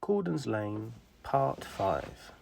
Gordon's Lane, Part 5.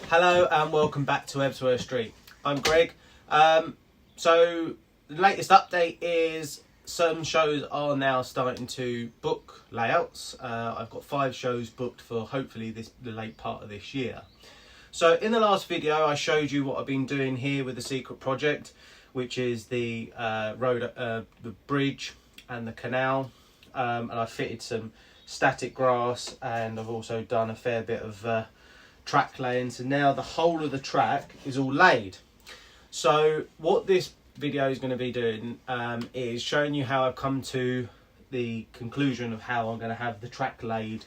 Hello and welcome back to Ebsworth Street. I'm Greg. So the latest update is some shows are now starting to book layouts. I've got 5 shows booked for hopefully the late part of this year. So in the last video I showed you what I've been doing here with the secret project, which is the road, the bridge and the canal, and I fitted some static grass, and I've also done a fair bit of track laying. So now the whole of the track is all laid. So what this video is going to be doing is showing you how I've come to the conclusion of how I'm going to have the track laid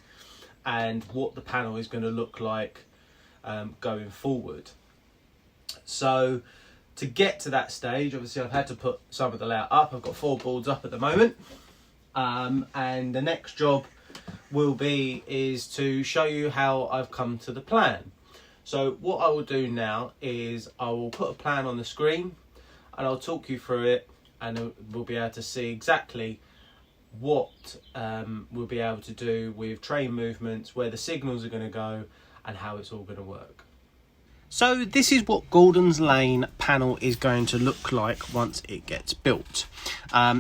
and what the panel is going to look like going forward. So to get to that stage, obviously I've had to put some of the layout up. I've got 4 boards up at the moment, and the next job is to show you how I've come to the plan. So what I will do now is I will put a plan on the screen and I'll talk you through it, and we'll be able to see exactly what we'll be able to do with train movements, where the signals are going to go and how it's all going to work. So this is what Gordon's Lane panel is going to look like once it gets built.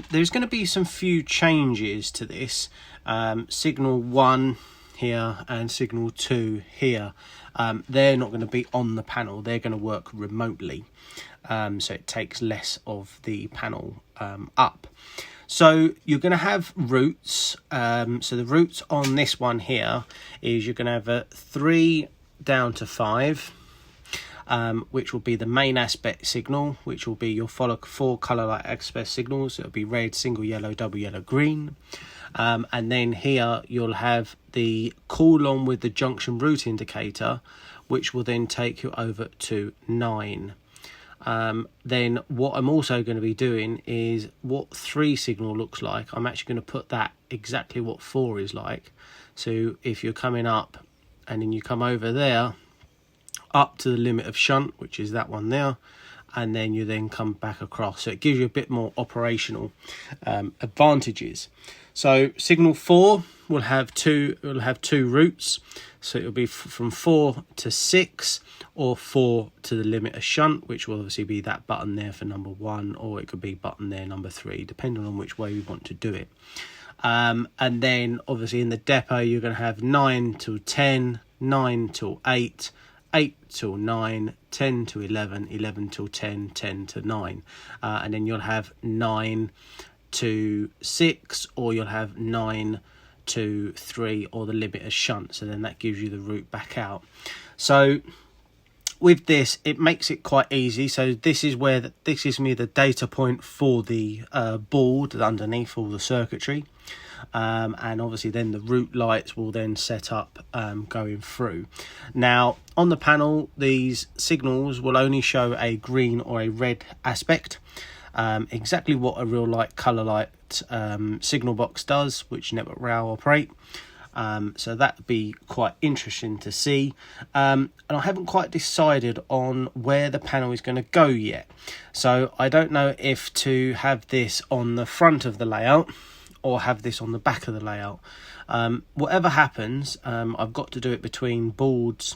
There's going to be some few changes to this. Signal 1 here and signal 2 here, they're not going to be on the panel, they're going to work remotely, so it takes less of the panel up. So you're going to have routes. So the routes on this one here is you're going to have a 3 down to 5, which will be the main aspect signal, which will be your 4 colour light aspect signals. It'll be red, single yellow, double yellow, green. And then here you'll have the call on with the junction route indicator, which will then take you over to 9. Then what I'm also going to be doing is what 3 signal looks like. I'm actually going to put that exactly what 4 is like. So if you're coming up and then you come over there up to the limit of shunt, which is that one there, and then you then come back across, so it gives you a bit more operational advantages. So signal 4 will have two routes, so it'll be from 4 to 6 or 4 to the limit of shunt, which will obviously be that button there for number 1, or it could be button there number 3, depending on which way we want to do it. And then obviously in the depot you're going to have 9 till 10, 9 till 8, 8 till 9, 10 to 11, 11 till 10, 10 to 9. And then you'll have 9 to 6, or you'll have 9 to 3, or the limit of shunt. So then that gives you the route back out. So with this, it makes it quite easy. So this is where this gives me the data point for the board underneath all the circuitry. And obviously then the route lights will then set up going through. Now on the panel, these signals will only show a green or a red aspect, exactly what a real light colour light signal box does, which Network Rail operate. So that'd be quite interesting to see, and I haven't quite decided on where the panel is going to go yet. So I don't know if to have this on the front of the layout or have this on the back of the layout. Whatever happens, I've got to do it between boards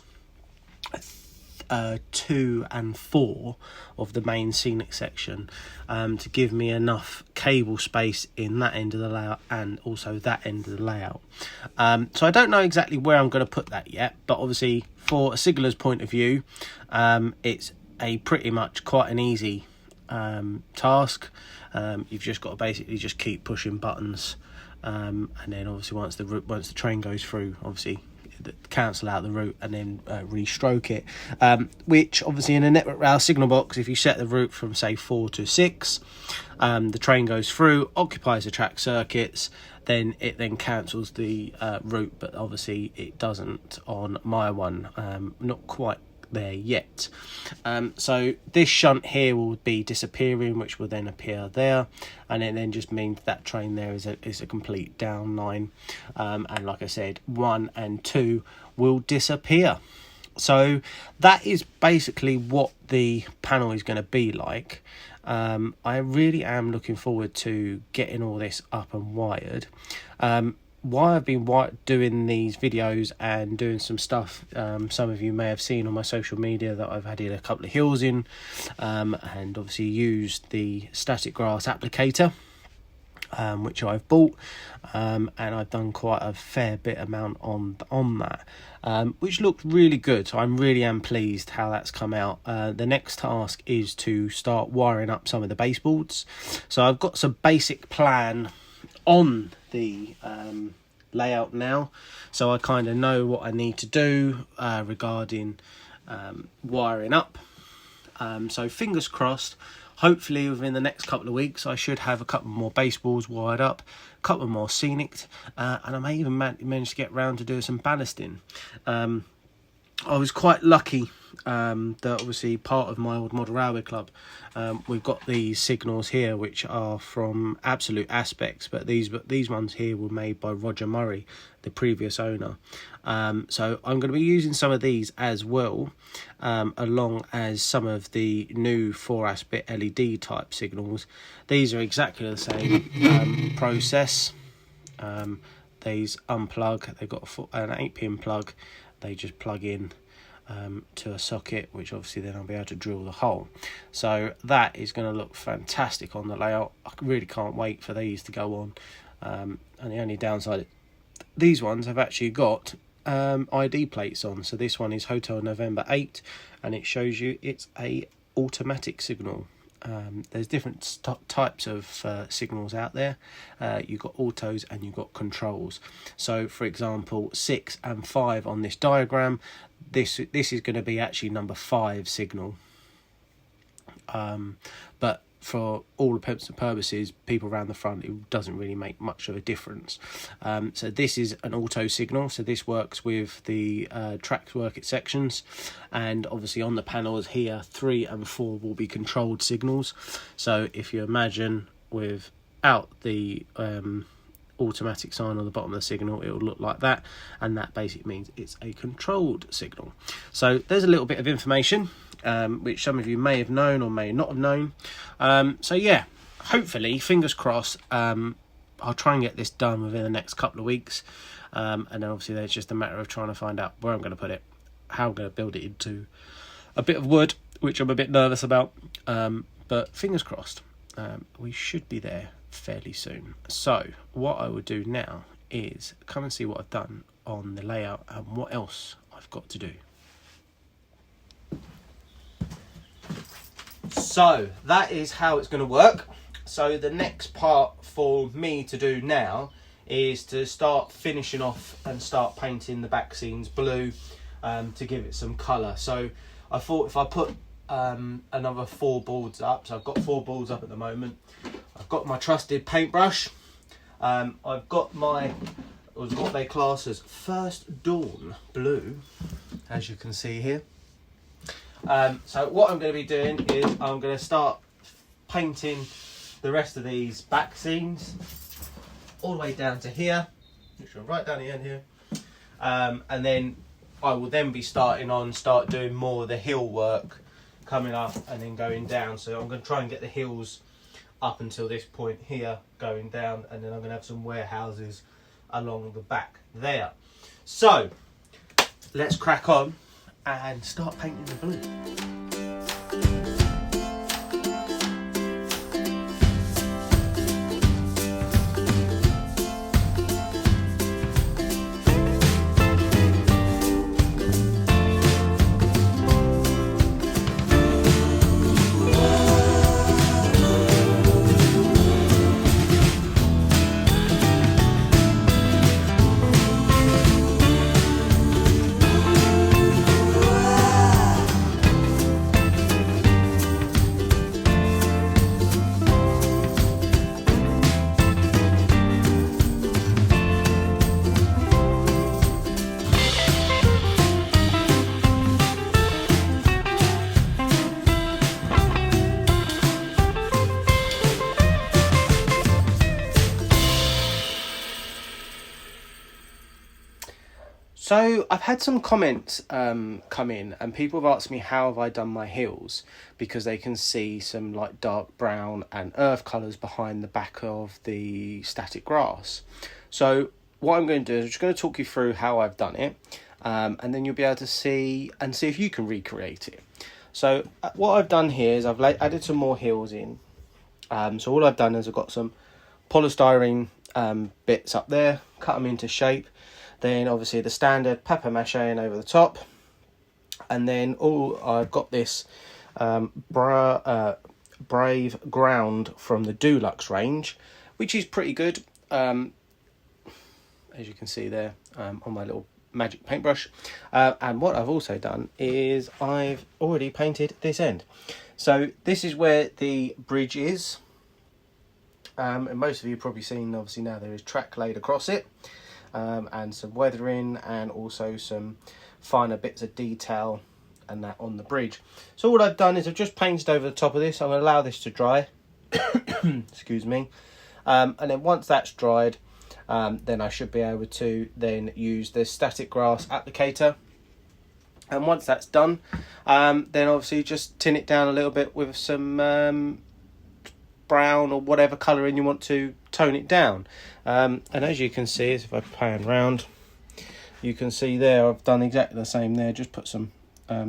2 and 4 of the main Scenic section, to give me enough cable space in that end of the layout and also that end of the layout. So I don't know exactly where I'm going to put that yet, but obviously for a signaler's point of view, it's a pretty much quite an easy task. You've just got to basically just keep pushing buttons, and then obviously once the train goes through, obviously cancel out the route and then re-stroke it, which obviously in a Network Rail signal box, if you set the route from say 4 to 6, the train goes through, occupies the track circuits, then it then cancels the route, but obviously it doesn't on my one, not quite there yet. So this shunt here will be disappearing, which will then appear there, and it then just means that train there is a complete down line, and like I said, 1 and 2 will disappear. So that is basically what the panel is going to be like. I really am looking forward to getting all this up and wired. why I've been doing these videos and doing some stuff, some of you may have seen on my social media that I've added a couple of hills in, and obviously used the static grass applicator, which I've bought, and I've done quite a fair bit amount on that, which looked really good. So I'm really am pleased how that's come out. The next task is to start wiring up some of the baseboards. So I've got some basic plan on the layout now, so I kind of know what I need to do regarding wiring up. So fingers crossed, hopefully within the next couple of weeks I should have a couple more baseboards wired up, a couple more Scenic, and I may even manage to get round to do some ballasting. I was quite lucky that obviously part of my old model railway club, we've got these signals here which are from Absolute Aspects, but these ones here were made by Roger Murray, the previous owner. So I'm going to be using some of these as well, along as some of the new 4-aspect LED type signals. These are exactly the same process. These unplug, they've got an 8-pin plug, they just plug in to a socket, which obviously then I'll be able to drill the hole. So that is going to look fantastic on the layout. I really can't wait for these to go on. And the only downside, these ones have actually got ID plates on. So this one is Hotel November 8, and it shows you it's a automatic signal. There's different types of signals out there. You've got autos and you've got controls. So for example, 6 and 5 on this diagram, this is going to be actually number 5 signal. But for all intents and purposes, people around the front, it doesn't really make much of a difference. So this is an auto signal, so this works with the track circuit sections, and obviously on the panels here 3 and 4 will be controlled signals. So if you imagine without the automatic sign on the bottom of the signal, it will look like that, and that basically means it's a controlled signal. So there's a little bit of information which some of you may have known or may not have known. So yeah, hopefully, fingers crossed, I'll try and get this done within the next couple of weeks, and then obviously there's just a matter of trying to find out where I'm going to put it, how I'm going to build it into a bit of wood, which I'm a bit nervous about, but fingers crossed, we should be there fairly soon. So what I would do now is come and see what I've done on the layout and what else I've got to do. So that is how it's going to work. So the next part for me to do now is to start finishing off and start painting the back scenes blue, to give it some colour. So I thought if I put another 4 boards up, so I've got 4 boards up at the moment, I've got my trusted paintbrush, I've got what they class as First Dawn blue, as you can see here. So what I'm going to be doing is I'm going to start painting the rest of these back scenes all the way down to here, which are right down the end here, and then I will then be start doing more of the hill work coming up and then going down. So I'm going to try and get the hills up until this point here going down, and then I'm going to have some warehouses along the back there. So let's crack on and start painting the blue. So I've had some comments come in, and people have asked me how have I done my hills, because they can see some like dark brown and earth colours behind the back of the static grass. So what I'm going to do is I'm just going to talk you through how I've done it, and then you'll be able to see if you can recreate it. So what I've done here is I've added some more hills in. So all I've done is I've got some polystyrene bits up there, cut them into shape. Then obviously the standard papier-mâché over the top. And then I've got this Brave ground from the Dulux range, which is pretty good. As you can see there on my little magic paintbrush. And what I've also done is I've already painted this end. So this is where the bridge is. And most of you have probably seen, obviously now there is track laid across it. And some weathering and also some finer bits of detail and that on the bridge. So what I've done is I've just painted over the top of this. I'm going to allow this to dry. Excuse me. And then once that's dried, then I should be able to then use the static grass applicator. And once that's done, then obviously just tin it down a little bit with some brown or whatever colouring you want to tone it down. And as you can see, if I pan round, you can see there I've done exactly the same there. Just put some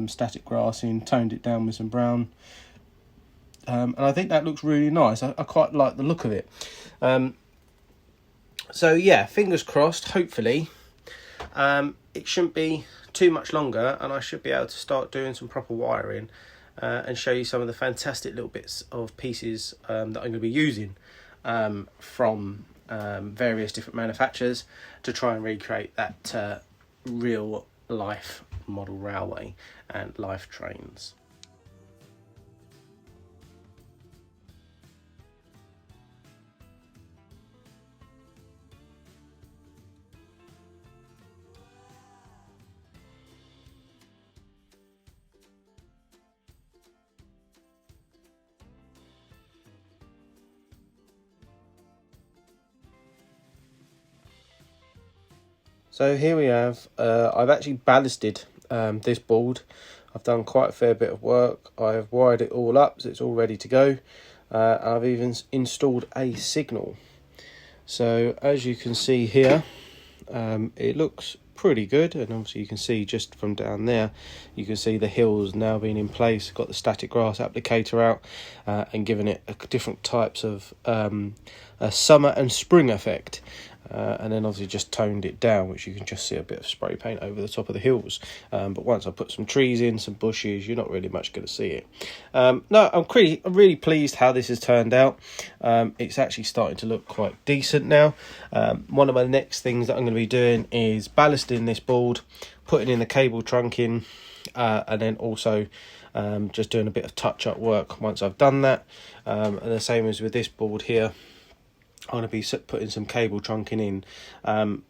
static grass in, toned it down with some brown. And I think that looks really nice. I quite like the look of it. So yeah, fingers crossed, hopefully it shouldn't be too much longer and I should be able to start doing some proper wiring and show you some of the fantastic little bits of pieces that I'm going to be using from various different manufacturers to try and recreate that real life model railway and life trains. So here we have, I've actually ballasted this board. I've done quite a fair bit of work. I've wired it all up so it's all ready to go. I've even installed a signal. So as you can see here, it looks pretty good, and obviously you can see just from down there, you can see the hills now being in place. Got the static grass applicator out and giving it different types of a summer and spring effect. And then obviously just toned it down, which you can just see a bit of spray paint over the top of the hills. But once I put some trees in, some bushes, you're not really much going to see it. No, I'm really pleased how this has turned out. It's actually starting to look quite decent now. One of my next things that I'm going to be doing is ballasting this board, putting in the cable trunk in, and then also just doing a bit of touch-up work once I've done that. And the same as with this board here. I'm going to be putting some cable trunking in,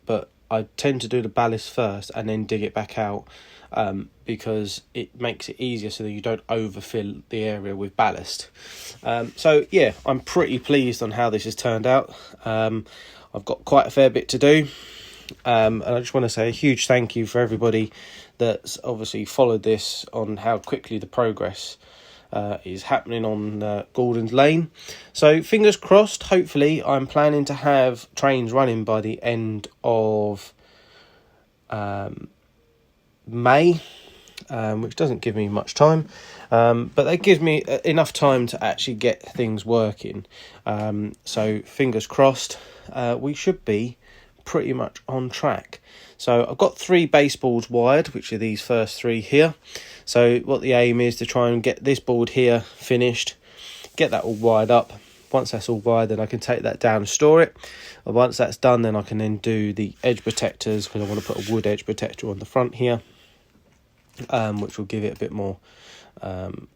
but I tend to do the ballast first and then dig it back out because it makes it easier so that you don't overfill the area with ballast. So yeah, I'm pretty pleased on how this has turned out. I've got quite a fair bit to do, and I just want to say a huge thank you for everybody that's obviously followed this on how quickly the progress is happening on Gordon's Lane. So fingers crossed, hopefully I'm planning to have trains running by the end of May, which doesn't give me much time, but that gives me enough time to actually get things working. So fingers crossed, we should be pretty much on track. So I've got 3 baseboards wired, which are these first 3 here. So what the aim is to try and get this board here finished, get that all wired up. Once that's all wired, then I can take that down and store it. And once that's done, then I can then do the edge protectors, because I want to put a wood edge protector on the front here, which will give it a bit more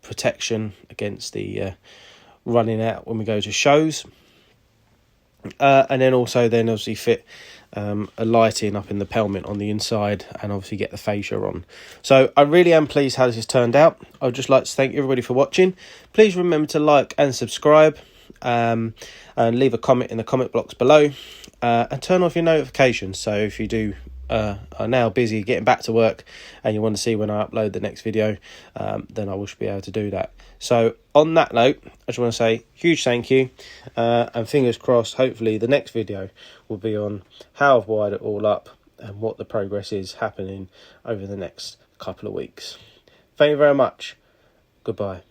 protection against the running out when we go to shows. And then also then obviously fit a lighting up in the pelmet on the inside, and obviously get the fascia on. So I really am pleased how this has turned out. I'd just like to thank everybody for watching. Please remember to like and subscribe, and leave a comment in the comment box below, and turn off your notifications, so if you do are now busy getting back to work and you want to see when I upload the next video, then I will be able to do that. So on that note, I just want to say huge thank you, and fingers crossed, hopefully the next video will be on how I've wired it all up and what the progress is happening over the next couple of weeks. Thank you very much. Goodbye.